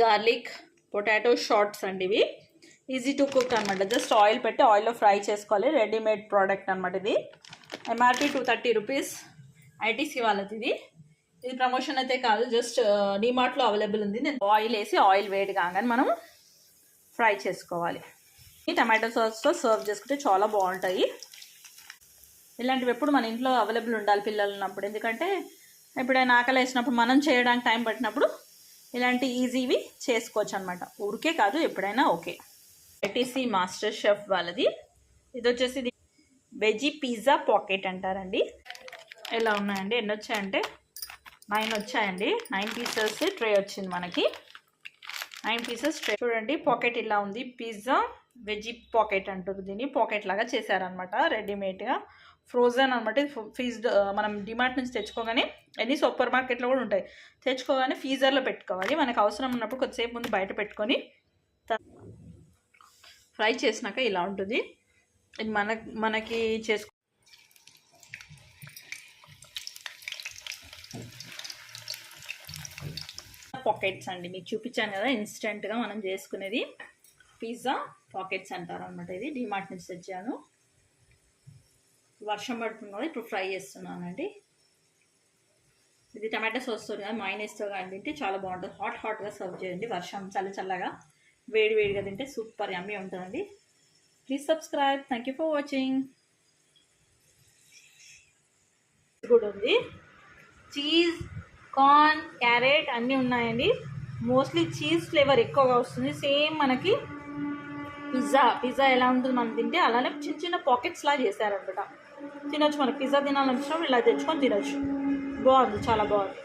Garlic potato shorts అండి. ఇవి easy to cook అనమాట. జస్ట్ ఆయిల్ పెట్టి ఆయిల్లో ఫ్రై చేసుకోవాలి. రెడీమేడ్ ప్రోడక్ట్ అనమాట ఇది. MRP 230 rupees. ఐటీసీ వాళ్ళది ఇది. ఇది ప్రమోషన్ అయితే కాదు, జస్ట్ డిమార్ట్లో అవైలబుల్ ఉంది. నేను ఆయిల్ వేసి ఆయిల్ వేడి కాగానే మనం ఫ్రై చేసుకోవాలి. ఈ టమాటో సాస్తో సర్వ్ చేసుకుంటే చాలా బాగుంటాయి. ఇలాంటివి ఎప్పుడు మన ఇంట్లో అవైలబుల్ ఉండాలి పిల్లలు ఉన్నప్పుడు. ఎందుకంటే ఎప్పుడైనా ఆకలి వేసినప్పుడు మనం చేయడానికి టైం పట్టినప్పుడు ఇలాంటి ఈజీవి చేసుకోవచ్చు అనమాట. ఊరికే కాదు, ఎప్పుడైనా ఓకే. ఐటీసీ మాస్టర్ షెఫ్ వాళ్ళది. ఇది వచ్చేసి వెజీ పిజ్జా పాకెట్ అంటారండి. ఎలా ఉన్నాయండి, ఎన్ని వచ్చాయంటే 9 వచ్చాయండి. 9 పీసెస్ ట్రే వచ్చింది మనకి. 9 పీసెస్ ట్రే చూడండి. పాకెట్ ఇలా ఉంది. పిజ్జా వెజీ పాకెట్ అంటారు దీన్ని. పాకెట్ లాగా చేశారనమాట రెడీమేడ్గా. ఫ్రోజన్ అనమాట. మనం డిమార్ట్ నుంచి తెచ్చుకోగానే, ఎన్ని సూపర్ మార్కెట్లో కూడా ఉంటాయి, తెచ్చుకోగానే ఫ్రీజర్లో పెట్టుకోవాలి. మనకు అవసరం ఉన్నప్పుడు కొద్దిసేపు ముందు బయట పెట్టుకొని ఫ్రై చేసినాక ఇలా ఉంటుంది. ఇది మనకి చేసుకో పాకెట్స్ అండి. మీకు చూపించాను కదా ఇన్స్టెంట్గా మనం చేసుకునేది. పిజ్జా పాకెట్స్ అంటారు అనమాట. ఇది డిమార్ట్ నుంచి తెచ్చాను. వర్షం పడుతుంది కదా, ఇప్పుడు ఫ్రై చేస్తున్నానండి. ఇది టమాటో సాస్తో కానీ మైనస్తో కానీ తింటే చాలా బాగుంటుంది. హాట్గా సర్వ్ చేయండి. వర్షం చల్లగా వేడిగా తింటే సూపర్ యమ్మీ ఉంటుందండి. Please subscribe. Thank you for watching. కూడా ఉంది. చీజ్, కార్న్, క్యారెట్ అన్నీ ఉన్నాయండి. మోస్ట్లీ చీజ్ ఫ్లేవర్ ఎక్కువగా వస్తుంది. సేమ్ మనకి పిజ్జా ఎలా ఉంటుంది మనం తింటే అలానే చిన్న పాకెట్స్ లా చేశారనమాట. తినొచ్చు. మనకి పిజ్జా తినాలనిపించినప్పుడు ఇలా తెచ్చుకొని తినొచ్చు. బాగుంది, చాలా బాగుంది.